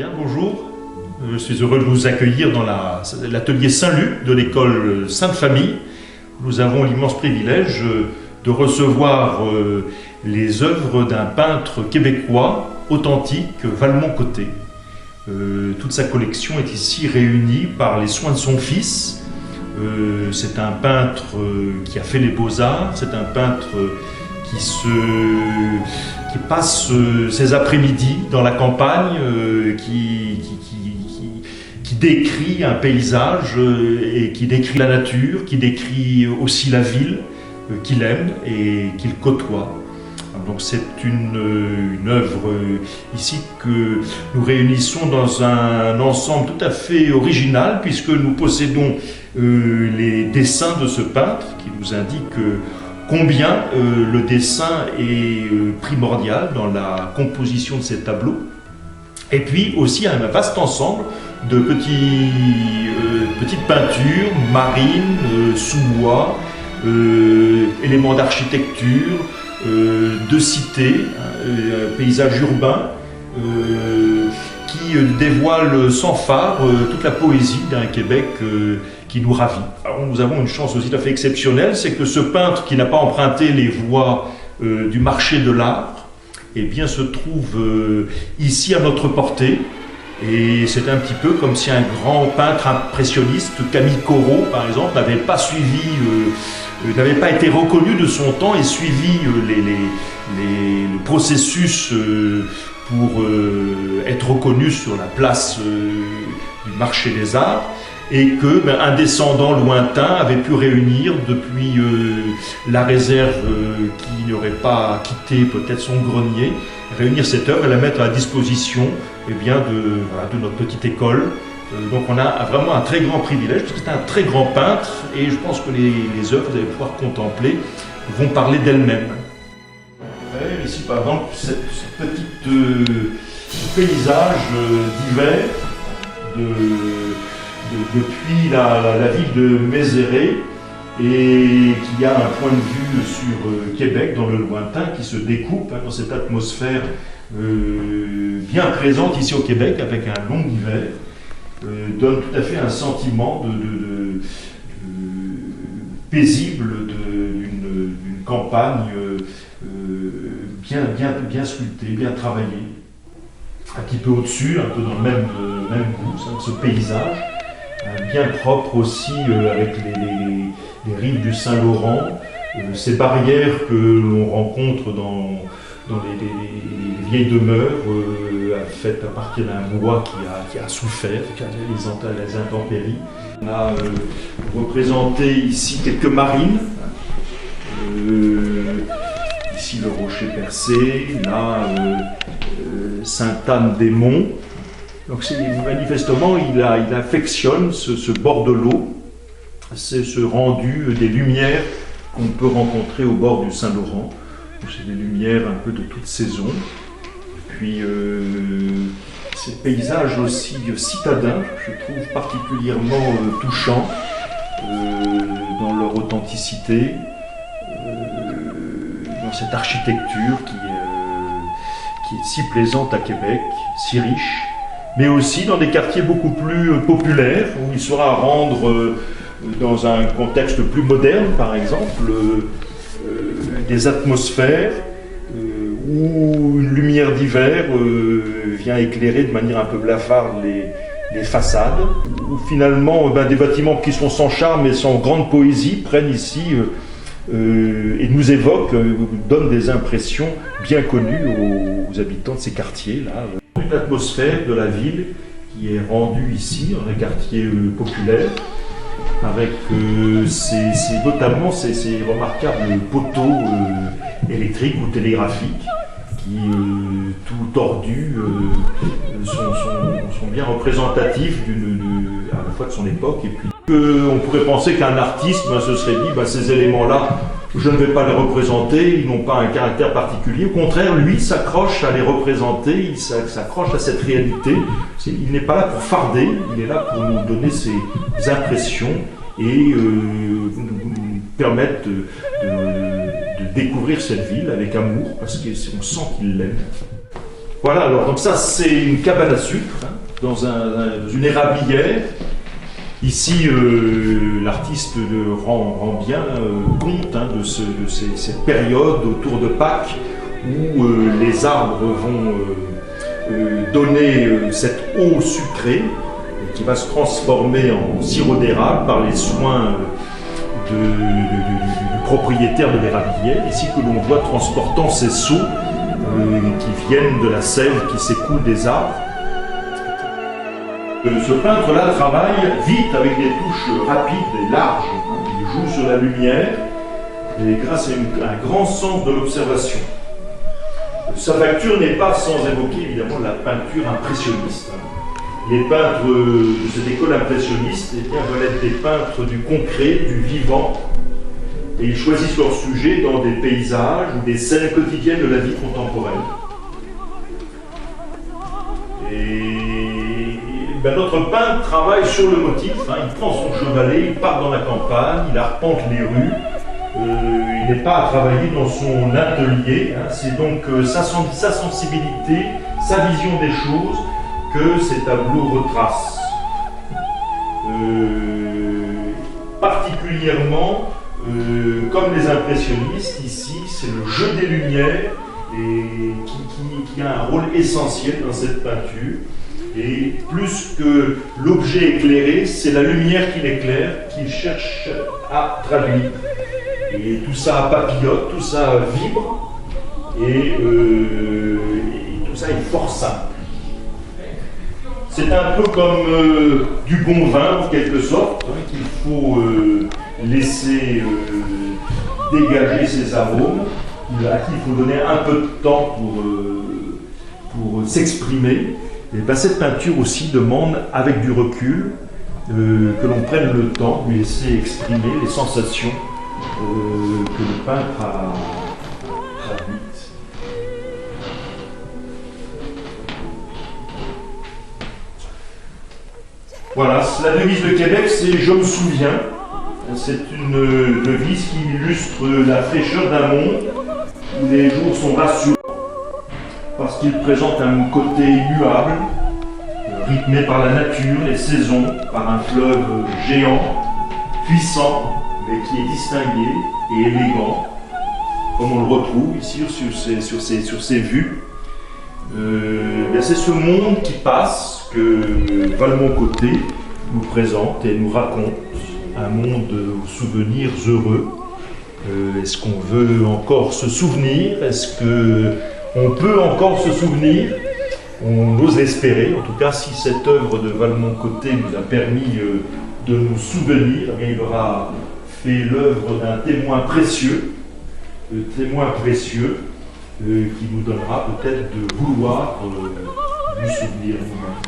Bien, bonjour. Je suis heureux de vous accueillir dans l'atelier Saint-Luc de l'école Sainte-Famille. Nous avons l'immense privilège de recevoir les œuvres d'un peintre québécois authentique, Valmont-Côté. Toute sa collection est ici réunie par les soins de son fils. C'est un peintre qui a fait les beaux-arts, c'est un peintre qui passe ses après-midi dans la campagne, qui décrit un paysage et qui décrit la nature, qui décrit aussi la ville qu'il aime et qu'il côtoie. Donc c'est une œuvre ici que nous réunissons dans un ensemble tout à fait original, puisque nous possédons les dessins de ce peintre qui nous indiquent combien le dessin est primordial dans la composition de ces tableaux. Et puis aussi un vaste ensemble de petites peintures marines, sous bois, éléments d'architecture, de cité, paysage urbain, qui dévoile sans phare toute la poésie d'un Québec qui nous ravit. Alors, nous avons une chance aussi tout à fait exceptionnelle, c'est que ce peintre qui n'a pas emprunté les voies du marché de l'art, eh bien, se trouve ici à notre portée. Et c'est un petit peu comme si un grand peintre impressionniste, Camille Corot par exemple, n'avait pas été reconnu de son temps et suivi le processus pour être reconnu sur la place du marché des arts, et qu'un descendant lointain avait pu réunir depuis la réserve qui n'aurait pas quitté peut-être son grenier, réunir cette œuvre et la mettre à la disposition de notre petite école. Donc on a vraiment un très grand privilège, parce que c'est un très grand peintre, et je pense que les œuvres que vous allez pouvoir contempler vont parler d'elles-mêmes. Ici par exemple, ce paysage d'hiver depuis la ville de Mézéré, et qui a un point de vue sur Québec dans le lointain, qui se découpe dans cette atmosphère bien présente ici au Québec avec un long hiver, donne tout à fait un sentiment paisible d'une campagne bien sculptée, bien travaillée. Un petit peu au-dessus, un peu dans le même goût, ce paysage, bien propre aussi avec les rives du Saint-Laurent, ces barrières que l'on rencontre dans les vieilles demeures faites à partir d'un bois qui a souffert, qui a les intempéries. On a représenté ici quelques marines, ici le rocher percé, là Sainte-Anne-des-Monts. Donc manifestement il affectionne ce bord de l'eau, c'est ce rendu des lumières qu'on peut rencontrer au bord du Saint-Laurent. C'est des lumières un peu de toute saison. Puis ces paysages aussi citadins, je trouve particulièrement touchants dans leur authenticité, dans cette architecture qui est si plaisante à Québec, si riche, mais aussi dans des quartiers beaucoup plus populaires, où il sera à rendre dans un contexte plus moderne, par exemple, des atmosphères où une lumière d'hiver vient éclairer de manière un peu blafarde les façades, où finalement des bâtiments qui sont sans charme et sans grande poésie prennent ici et nous évoquent, donnent des impressions bien connues aux habitants de ces quartiers-là. Toute l'atmosphère de la ville qui est rendue ici, dans un quartier populaire, avec notamment ces remarquables poteaux électriques ou télégraphiques qui, tout tordus, sont bien représentatifs à la fois de son époque. Et puis, on pourrait penser qu'un artiste se serait dit ces éléments-là, je ne vais pas les représenter, ils n'ont pas un caractère particulier. Au contraire, lui s'accroche à les représenter, il s'accroche à cette réalité. Il n'est pas là pour farder, il est là pour nous donner ses impressions et nous permettre de découvrir cette ville avec amour, parce qu'on sent qu'il l'aime. Voilà, alors donc ça c'est une cabane à sucre. dans une érablière. Ici, l'artiste rend bien compte de cette période autour de Pâques où les arbres vont donner cette eau sucrée qui va se transformer en sirop d'érable par les soins du propriétaire de l'érablière, ici que l'on voit transportant ces seaux qui viennent de la sève qui s'écoule des arbres. Ce peintre-là travaille vite avec des touches rapides et larges. Il joue sur la lumière et grâce à un grand sens de l'observation. Sa facture n'est pas sans évoquer évidemment la peinture impressionniste. Les peintres de cette école impressionniste veulent être des peintres du concret, du vivant, et ils choisissent leur sujet dans des paysages ou des scènes quotidiennes de la vie contemporaine. Et notre peintre travaille sur le motif, il prend son chevalet, il part dans la campagne, il arpente les rues, il n'est pas à travailler dans son atelier, c'est donc sa sensibilité, sa vision des choses que ces tableaux retracent. Particulièrement, comme les impressionnistes, ici, c'est le jeu des lumières et qui a un rôle essentiel dans cette peinture. Et plus que l'objet éclairé, c'est la lumière qui l'éclaire, qu'il cherche à traduire. Et tout ça papillote, tout ça vibre, et tout ça est fort simple. C'est un peu comme du bon vin, en quelque sorte, qu'il faut laisser dégager ses arômes, à qui il faut donner un peu de temps pour s'exprimer. Et cette peinture aussi demande, avec du recul, que l'on prenne le temps de lui laisser exprimer les sensations que le peintre a traduites. Voilà, la devise de Québec, c'est « Je me souviens ». C'est une devise qui illustre la fraîcheur d'un monde où les jours sont rassurants parce qu'il présente un côté immuable, rythmé par la nature, les saisons, par un fleuve géant, puissant, mais qui est distingué et élégant, comme on le retrouve ici sur ces vues. C'est ce monde qui passe que Valmont-Côté nous présente et nous raconte, un monde aux souvenirs heureux. Est-ce qu'on veut encore se souvenir? Est-ce qu'on peut encore se souvenir? On ose l'espérer. En tout cas, si cette œuvre de Valmont-Côté nous a permis de nous souvenir, il aura fait l'œuvre d'un témoin précieux, qui nous donnera peut-être de vouloir nous souvenir nous-mêmes.